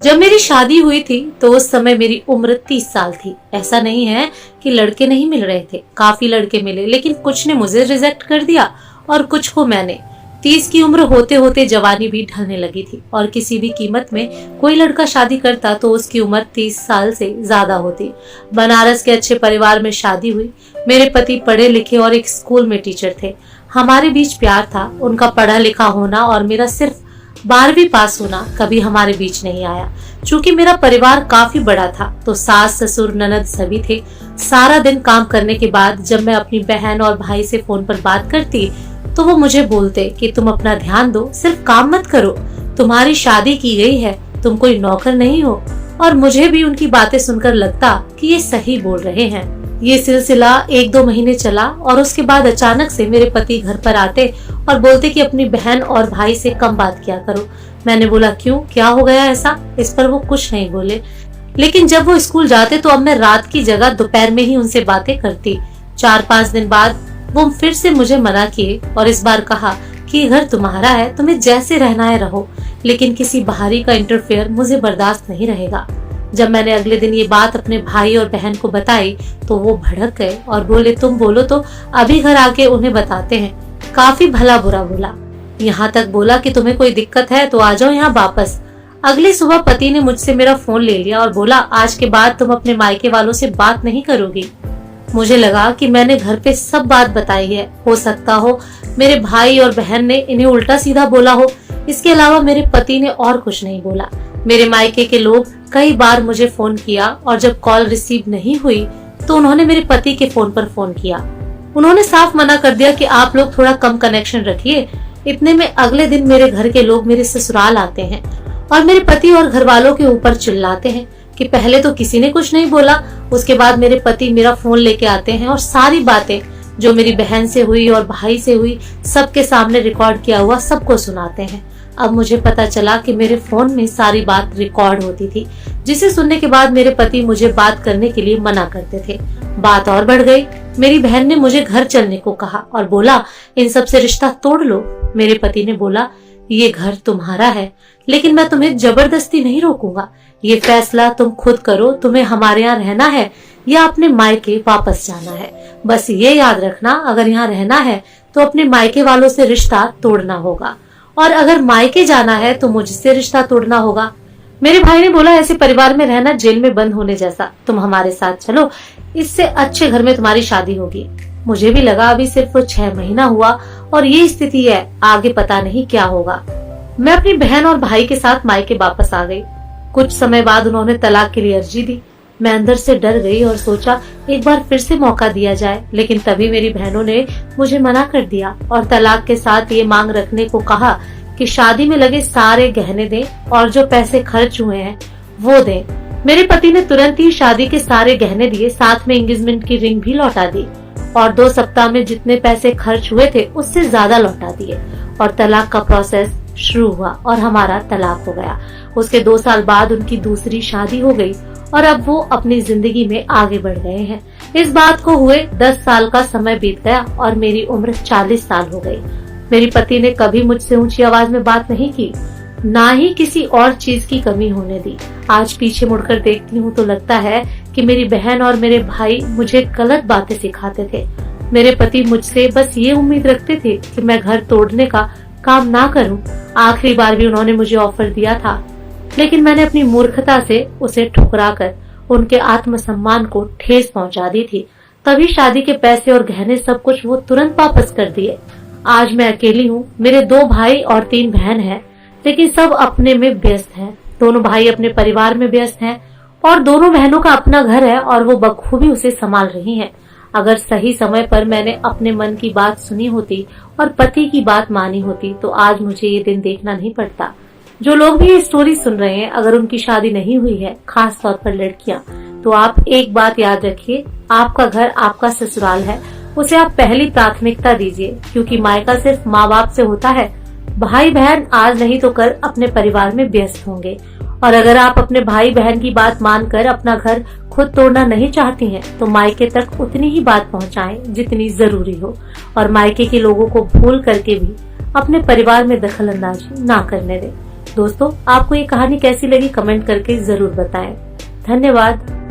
जब मेरी शादी हुई थी तो उस समय मेरी उम्र 30 साल थी। ऐसा नहीं है कि लड़के नहीं मिल रहे थे, काफी लड़के मिले, लेकिन कुछ ने मुझे रिजेक्ट कर दिया और कुछ को मैंने। 30 की उम्र होते होते जवानी भी ढलने लगी थी और किसी भी कीमत में कोई लड़का शादी करता तो उसकी उम्र 30 साल से ज्यादा होती। बनारस के अच्छे परिवार में शादी हुई। मेरे पति पढ़े लिखे और एक स्कूल में टीचर थे। हमारे बीच प्यार था। उनका पढ़ा लिखा होना और मेरा सिर्फ 12वीं पास होना कभी हमारे बीच नहीं आया। चूंकि मेरा परिवार काफी बड़ा था तो सास ससुर ननद सभी थे। सारा दिन काम करने के बाद जब मैं अपनी बहन और भाई से फोन पर बात करती तो वो मुझे बोलते कि तुम अपना ध्यान दो, सिर्फ काम मत करो, तुम्हारी शादी की गई है, तुम कोई नौकर नहीं हो। और मुझे भी उनकी बातें सुनकर लगता कि ये सही बोल रहे हैं। ये सिलसिला 1-2 महीने चला और उसके बाद अचानक से मेरे पति घर पर आते और बोलते कि अपनी बहन और भाई से कम बात किया करो। मैंने बोला क्यों, क्या हो गया ऐसा? इस पर वो कुछ नहीं बोले। लेकिन जब वो स्कूल जाते तो अब मैं रात की जगह दोपहर में ही उनसे बातें करती। 4-5 दिन बाद वो फिर से मुझे मना किए और इस बार कहा कि ये घर तुम्हारा है, तुम्हें जैसे रहना है रहो, लेकिन किसी बाहरी का इंटरफेयर मुझे बर्दाश्त नहीं रहेगा। जब मैंने अगले दिन ये बात अपने भाई और बहन को बताई तो वो भड़क गए और बोले तुम बोलो तो अभी घर आके उन्हें बताते हैं। काफी भला बुरा बोला, यहाँ तक बोला कि तुम्हें कोई दिक्कत है तो आ जाओ यहाँ वापस। अगली सुबह पति ने मुझसे मेरा फोन ले लिया और बोला आज के बाद तुम अपने मायके वालों से बात नहीं करोगी। मुझे लगा कि मैंने घर पे सब बात बताई है। हो सकता हो मेरे भाई और बहन ने इन्हें उल्टा सीधा बोला हो। इसके अलावा मेरे पति ने और कुछ नहीं बोला। मेरे मायके के लोग कई बार मुझे फोन किया और जब कॉल रिसीव नहीं हुई तो उन्होंने मेरे पति के फोन पर फोन किया। उन्होंने साफ मना कर दिया कि आप लोग थोड़ा कम कनेक्शन रखिए। इतने में अगले दिन मेरे घर के लोग मेरे ससुराल आते हैं और मेरे पति और घर वालों के ऊपर चिल्लाते हैं कि पहले तो किसी ने कुछ नहीं बोला। उसके बाद मेरे पति मेरा फोन लेके आते हैं और सारी बातें जो मेरी बहन से हुई और भाई से हुई सबके सामने रिकॉर्ड किया हुआ सबको सुनाते हैं। अब मुझे पता चला कि मेरे फोन में सारी बात रिकॉर्ड होती थी, जिसे सुनने के बाद मेरे पति मुझे बात करने के लिए मना करते थे। बात और बढ़ गई। मेरी बहन ने मुझे घर चलने को कहा और बोला इन सब से रिश्ता तोड़ लो। मेरे पति ने बोला ये घर तुम्हारा है, लेकिन मैं तुम्हें जबरदस्ती नहीं रोकूंगा। ये फैसला तुम खुद करो, तुम्हें हमारे यहाँ रहना है या अपने मायके वापस जाना है। बस ये याद रखना, अगर यहाँ रहना है तो अपने मायके वालों से रिश्ता तोड़ना होगा और अगर मायके जाना है तो मुझसे रिश्ता तोड़ना होगा। मेरे भाई ने बोला ऐसे परिवार में रहना जेल में बंद होने जैसा, तुम हमारे साथ चलो, इससे अच्छे घर में तुम्हारी शादी होगी। मुझे भी लगा अभी सिर्फ 6 महीना हुआ और ये स्थिति है, आगे पता नहीं क्या होगा। मैं अपनी बहन और भाई के साथ मायके वापस आ गई। कुछ समय बाद उन्होंने तलाक के लिए अर्जी दी। मैं अंदर से डर गई और सोचा एक बार फिर से मौका दिया जाए, लेकिन तभी मेरी बहनों ने मुझे मना कर दिया और तलाक के साथ ये मांग रखने को कहा कि शादी में लगे सारे गहने दें और जो पैसे खर्च हुए हैं वो दें। मेरे पति ने तुरंत ही शादी के सारे गहने दिए, साथ में एंगेजमेंट की रिंग भी लौटा दी और 2 सप्ताह में जितने पैसे खर्च हुए थे उससे ज्यादा लौटा दिए और तलाक का प्रोसेस शुरू हुआ और हमारा तलाक हो गया। उसके 2 साल बाद उनकी दूसरी शादी हो गई और अब वो अपनी जिंदगी में आगे बढ़ गए हैं। इस बात को हुए 10 साल का समय बीत गया और मेरी उम्र 40 साल हो गई। मेरे पति ने कभी मुझसे ऊंची आवाज में बात नहीं की, ना ही किसी और चीज की कमी होने दी। आज पीछे मुड़कर देखती हूँ तो लगता है कि मेरी बहन और मेरे भाई मुझे गलत बातें सिखाते थे। मेरे पति मुझसे बस ये उम्मीद रखते थे कि मैं घर तोड़ने का काम ना करूं। आखिरी बार भी उन्होंने मुझे ऑफर दिया था, लेकिन मैंने अपनी मूर्खता से उसे ठुकराकर उनके आत्मसम्मान को ठेस पहुंचा दी थी। तभी शादी के पैसे और गहने सब कुछ वो तुरंत वापस कर दिए। आज मैं अकेली हूँ। मेरे 2 भाई और 3 बहन हैं, लेकिन सब अपने में व्यस्त हैं। दोनों भाई अपने परिवार में व्यस्त हैं और दोनों बहनों का अपना घर है और वो बखूबी उसे संभाल रही हैं। अगर सही समय पर मैंने अपने मन की बात सुनी होती और पति की बात मानी होती तो आज मुझे ये दिन देखना नहीं पड़ता। जो लोग भी ये स्टोरी सुन रहे हैं, अगर उनकी शादी नहीं हुई है, खास तौर पर लड़कियां, तो आप एक बात याद रखिए, आपका घर आपका ससुराल है, उसे आप पहली प्राथमिकता दीजिए, क्योंकि मायका सिर्फ माँ बाप से होता है। भाई बहन आज नहीं तो कल अपने परिवार में व्यस्त होंगे और अगर आप अपने भाई बहन की बात मानकर अपना घर खुद तोड़ना नहीं चाहती हैं, तो मायके तक उतनी ही बात पहुंचाएं जितनी जरूरी हो और मायके के लोगों को भूल करके भी अपने परिवार में दखल अंदाजी ना करने दें। दोस्तों, आपको ये कहानी कैसी लगी कमेंट करके जरूर बताएं। धन्यवाद।